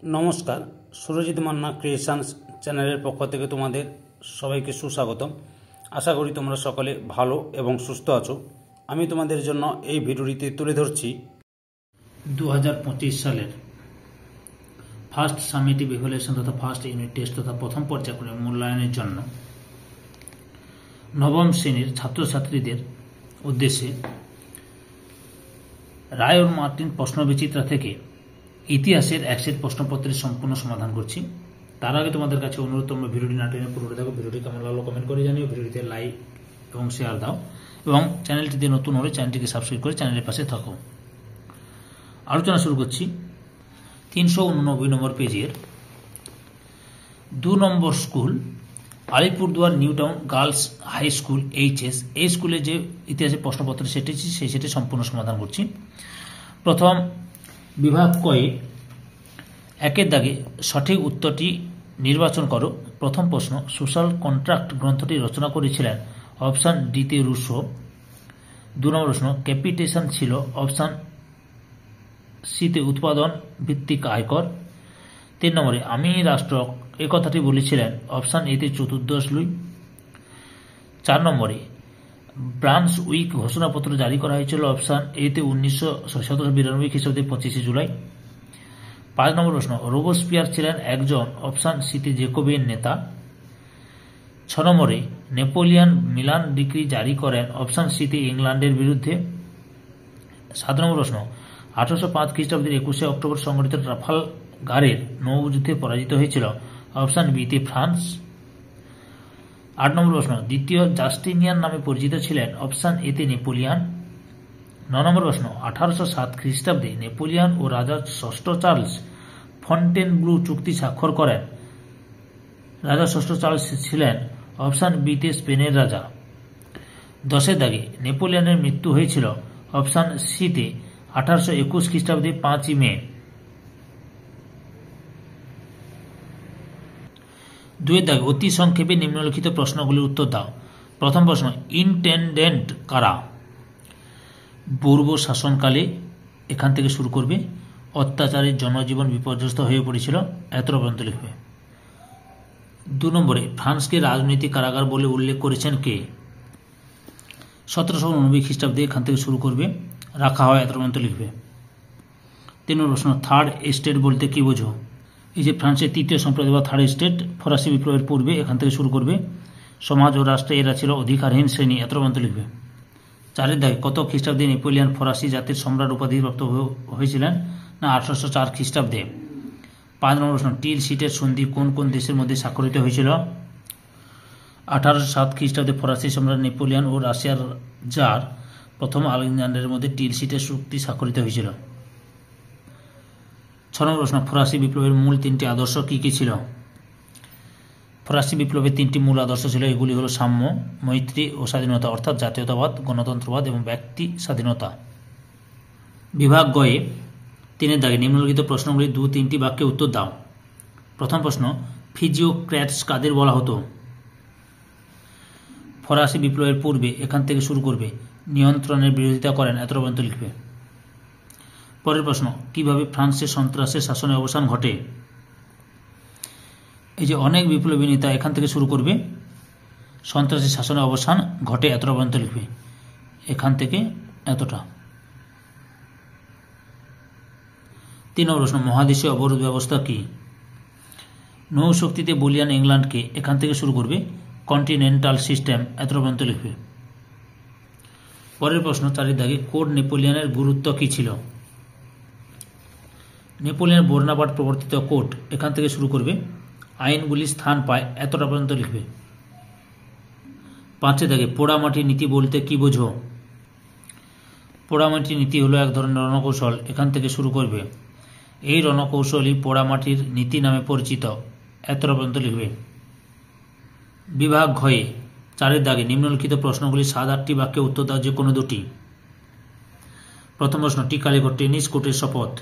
নমস্কার, সুরজিৎ মান্না ক্রিয়েশনস চ্যানেলের পক্ষ থেকে তোমাদের সবাইকে সুস্বাগতম। আশা করি তোমরা সকলে ভালো এবং সুস্থ আছো। আমি তোমাদের জন্য এই ভিডিওটিতে তুলে ধরছি 2025 সালের ফার্স্ট সামেটিভ ইভ্যালুয়েশন তথা ফার্স্ট ইউনিট টেস্ট তথা প্রথম পর্যায়ক্রমিক মূল্যায়নের জন্য নবম শ্রেণীর ছাত্রছাত্রীদের উদ্দেশ্যে রায় ও মার্টিন প্রশ্নবিচিত্রা থেকে ইতিহাসের এক সেট প্রশ্নপত্রের সম্পূর্ণ সমাধান করছি। তার আগে তোমাদের কাছে অনুরোধ, তোমরা ভিডিওটি না টেনে পুরোটা দেখো। ভিডিওটি কেমন লাগলো কমেন্ট করে জানিও, ভিডিওটিতে লাইক এবং শেয়ার দাও এবং চ্যানেলটিতে নতুন হলে চ্যানেলটিকে সাবস্ক্রাইব করে চ্যানেলের পাশে থাকো। আলোচনা শুরু করছি 389 নম্বর পেজের 2 নম্বর school Alipurduar new town girls high school HS, এই স্কুলে যে ইতিহাসের প্রশ্নপত্র সেটেছি সেই সেটে সম্পূর্ণ সমাধান করছি। প্রথম বিভাগ কয়ে একের দাগে সঠিক উত্তরটি নির্বাচন করো। প্রথম প্রশ্ন, সোশ্যাল কন্ট্রাক্ট গ্রন্থটি রচনা করেছিলেন অপশান ডিতে রুশো। 2 নম্বর প্রশ্ন, ক্যাপিটেশন ছিল অপশান সিতে উৎপাদন ভিত্তিক আয়কর। 3 নম্বরে আমি রাষ্ট্র এ কথাটি বলেছিলেন অপশান এতে চতুর্দশ লুই। 4 নম্বরে ব্রান্স উইক ঘোষণাপত্র জারি করা হয়েছিল অপশান এতে 1792 খ্রিস্টাব্দে 25 জুলাই। 5 নম্বর প্রশ্ন, রোবোস্পিয়ার ছিলেন একজন অপশান সিতে জেকোবিয়ান নেতা। 6 নম্বরে নেপোলিয়ান মিলান ডিক্রি জারি করেন অপশান সিতে ইংল্যান্ডের বিরুদ্ধে। 7 নম্বর প্রশ্ন, 1805 খ্রিস্টাব্দের 21 অক্টোবর সংঘটিত ট্রাফালগারের নৌযুদ্ধে পরাজিত হয়েছিল অপশান বিতে ফ্রান্স। 8 নম্বর প্রশ্ন, দ্বিতীয় জাস্টিনিয়ান নামে পরিচিত ছিলেন অপশান এতে নেপোলিয়ান। 9 নম্বর প্রশ্ন, 1807 খ্রিস্টাব্দে নেপোলিয়ান ও রাজা ষষ্ঠ চার্লস ফন্টেনব্লু চুক্তি স্বাক্ষর করেন। রাজা ষষ্ঠ চার্লস ছিলেন অপশান বিতে স্পেনের রাজা। 10 দাগে নেপোলিয়ানের মৃত্যু হয়েছিল অপশান সিতে 1821 খ্রিস্টাব্দে 5 মে। 2 দাগে অতি সংক্ষেপে নিম্নলিখিত প্রশ্নগুলির উত্তর দাও। প্রথম প্রশ্ন, ইন্টেন্ডেন্ট কারা? পূর্ব শাসনকালে, এখান থেকে শুরু করবে। অত্যাচারে জনজীবন বিপর্যস্ত হয়ে পড়েছিল, এতটা পর্যন্ত লিখবে। 2 নম্বরে ফ্রান্সকে রাজনৈতিক কারাগার বলে উল্লেখ করেছেন কে? 1789 খ্রিস্টাব্দে, এখান থেকে শুরু করবে, রাখা হয়, এতটা পর্যন্ত লিখবে। 3 নম্বর প্রশ্ন, থার্ড এস্টেট বলতে কি বোঝো? এই যে ফ্রান্সের তৃতীয় সম্প্রদায় বা থার্ড এস্টেট ফরাসি বিপ্লবের পূর্বে, এখান থেকে শুরু করবে। সমাজ ও রাষ্ট্রে এরা ছিল অধিকারহীন শ্রেণী, এতটা পর্যন্ত লিখবে। 4 দাগে কত খ্রিস্টাব্দে নেপোলিয়ান ফরাসি জাতির সম্রাট উপাধিপ্রাপ্ত হয়েছিলেন? না, 1804 খ্রিস্টাব্দে। 5 নম্বর প্রশ্ন, টিল সিটের সন্ধি কোন কোন দেশের মধ্যে স্বাক্ষরিত হয়েছিল? 1807 খ্রিস্টাব্দে ফরাসি সম্রাট নেপোলিয়ান ও রাশিয়ার জার প্রথম আলেকজান্ডারের মধ্যে টিল সিটের চুক্তি স্বাক্ষরিত হয়েছিল। 6 নম্বর প্রশ্ন, ফরাসি বিপ্লবের মূল 3টি আদর্শ কি কি ছিল? ফরাসি বিপ্লবের 3টি মূল আদর্শ ছিল, এগুলি হল সাম্য, মৈত্রী ও স্বাধীনতা, অর্থাৎ জাতীয়তাবাদ, গণতন্ত্রবাদ এবং ব্যক্তি স্বাধীনতা। বিভাগ গয়ে 3 দাগে নিম্নলিখিত প্রশ্নগুলি 2-3টি বাক্যে উত্তর দাও। প্রথম প্রশ্ন, ফিজিওক্র্যাটস কাদের বলা হতো? ফরাসি বিপ্লবের পূর্বে, এখান থেকে শুরু করবে, নিয়ন্ত্রণের বিরোধিতা করেন, এতটা পর্যন্ত লিখবে। পরের প্রশ্ন, কিভাবে ফ্রান্সের সন্ত্রাসের শাসনের অবসান ঘটে? এই যে অনেক বিপ্লবী নেতা, এখান থেকে শুরু করবে, সন্ত্রাসী শাসনের অবসান ঘটে, এতটা পর্যন্ত লিখবে, এখান থেকে এতটা। 3 নম্বর প্রশ্ন, মহাদেশীয় অবরোধ ব্যবস্থা কি? নৌশক্তিতে বলিয়ান ইংল্যান্ডকে, এখান থেকে শুরু করবে, কন্টিনেন্টাল সিস্টেম, এতটা পর্যন্ত লিখবে। পরের প্রশ্ন 4 দাগে কোড নেপোলিয়ানের গুরুত্ব কি ছিল? নেপোলিয়ান বোনাপার্ট প্রবর্তিত কোড, এখান থেকে শুরু করবে, আইনগুলি স্থান পায়, এতটা পর্যন্ত লিখবে। 5 দাগে পোড়ামাটির নীতি বলতে কি বোঝো? পোড়ামাটির নীতি হলো এক ধরনের রণকৌশল, এখান থেকে শুরু করবে, এই রণকৌশলই পোড়ামাটির নীতি নামে পরিচিত, এতটা পর্যন্ত লিখবে। বিভাগ ঘয়ে 4 দাগে নিম্নলিখিত প্রশ্নগুলি 7-8টি বাক্যে উত্তর দাও, যে কোনো দুটি। প্রথম প্রশ্ন, টিকালেখো টেনিস কোর্টের শপথ।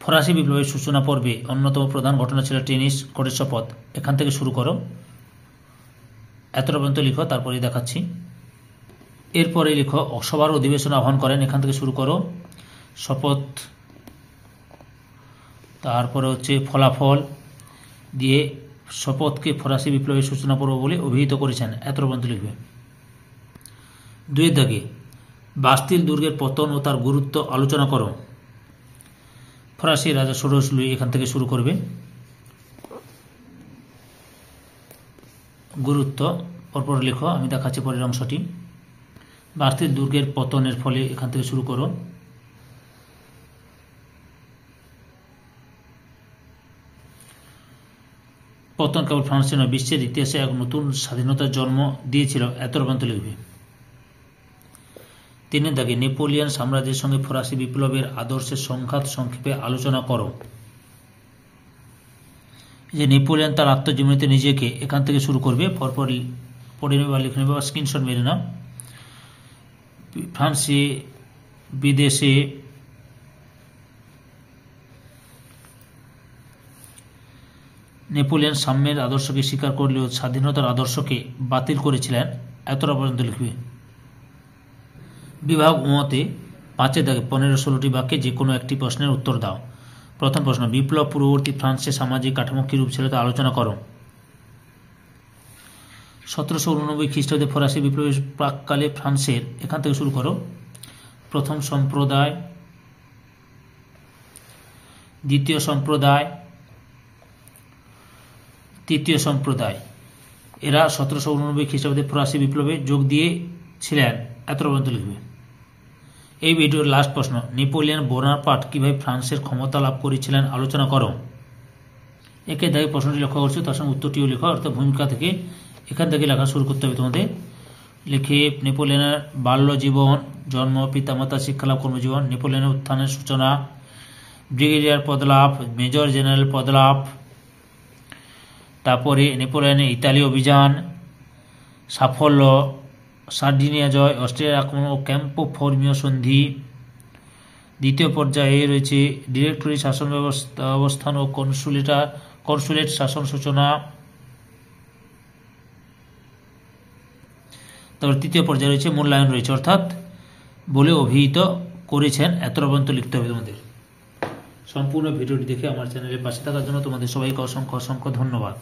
ফরাসি বিপ্লবের সূচনা পর্বে অন্যতম প্রধান ঘটনা ছিল টেনিস কোর্টের শপথ, এখান থেকে শুরু করো, এতটা পর্যন্ত লিখো, তারপরে দেখাচ্ছি। এরপরে লিখো সভার অধিবেশন আহ্বান করেন, এখান থেকে শুরু করো, শপথ তারপরে হচ্ছে ফলাফল দিয়ে শপথকে ফরাসি বিপ্লবের সূচনা পর্ব বলে অভিহিত করেছেন, এত পর্যন্ত লিখবে। 2 দাগে বাস্তিল দুর্গের পতন ও তার গুরুত্ব আলোচনা করো। ফরাসি রাজা ষোড়শ লুই এখান থেকে শুরু করবে। গুরুত্ব পরপর লেখো, আমি দেখাচ্ছি পরের অংশটি। বাস্তিল দুর্গের পতনের ফলে এখান থেকে শুরু করো। পতন কেবল ফ্রান্সে নয়, বিশ্বের ইতিহাসে এক নতুন স্বাধীনতার জন্ম দিয়েছিল, এত পর্যন্ত লিখবে। 3 দাগে নেপোলিয়ন সাম্রাজ্যের সঙ্গে ফরাসি বিপ্লবের আদর্শের সংঘাত সংক্ষেপে আলোচনা করো। যে নেপোলিয়ন তার আত্মজীবনীতে নিজেকে এখান থেকে শুরু করবে, পরপর পড়ে নেবে বা লিখে নেবে বা স্ক্রিনশট মেরে নাও। ফ্রান্সে বিদেশে নেপোলিয়ন সাম্যের আদর্শকে স্বীকার করলেও স্বাধীনতার আদর্শকে বাতিল করেছিলেন, এতটা পর্যন্ত লিখবে। বিভাগ মতে 5 দাগে 15-16টি বাক্যে যে কোনো একটি প্রশ্নের উত্তর দাও। প্রথম প্রশ্ন, বিপ্লব পূর্ববর্তী ফ্রান্সের সামাজিক কাঠামো কী রূপ ছিল তা আলোচনা করো। 1789 খ্রিস্টাব্দে ফরাসি বিপ্লবের প্রাককালে ফ্রান্সের, এখান থেকে শুরু করো, প্রথম সম্প্রদায়, দ্বিতীয় সম্প্রদায়, তৃতীয় সম্প্রদায়, এরা 1789 খ্রিস্টাব্দে ফরাসি বিপ্লবে যোগ দিয়েছিলেন, এত পর্যন্ত লিখবে। এই ভিডিওর লাস্ট প্রশ্ন, নেপোলিয়ন বোনাপার্ট কিভাবে ফ্রান্সের ক্ষমতা লাভ করেছিলেন আলোচনা করো। একে দাগে প্রশ্নটি লক্ষ্য করছো, তার সঙ্গে উত্তরটিও লেখো, অর্থাৎ ভূমিকা থেকে এখান থেকে লেখা শুরু করতে হবে তোমাদের। লিখে নেপোলিয়নের বাল্য জীবন, জন্ম, পিতামাতা, শিক্ষালাভ, কর্মজীবন, নেপোলিয়নের উত্থানের সূচনা, ব্রিগেডিয়ার পদলাভ, মেজর জেনারেল পদলাভ, তারপরে নেপোলিয়নের ইতালি অভিযান, সাফল্য, সার্ডিনিয়া জয়, অস্ট্রিয়ার আক্রমণ ও ক্যাম্পো ফর্মীয় সন্ধি। দ্বিতীয় পর্যায়ে রয়েছে ডিরেক্টরি শাসন অবস্থান ও কনসুলেট শাসন সূচনা। তারপর তৃতীয় পর্যায়ে রয়েছে মূল্যায়ন রয়েছে, অর্থাৎ বলে অভিহিত করেছেন, এত পর্যন্ত লিখতে হবে তোমাদের। সম্পূর্ণ ভিডিওটি দেখে আমার চ্যানেলের পাশে থাকার জন্য তোমাদের সবাইকে অসংখ্য অসংখ্য ধন্যবাদ।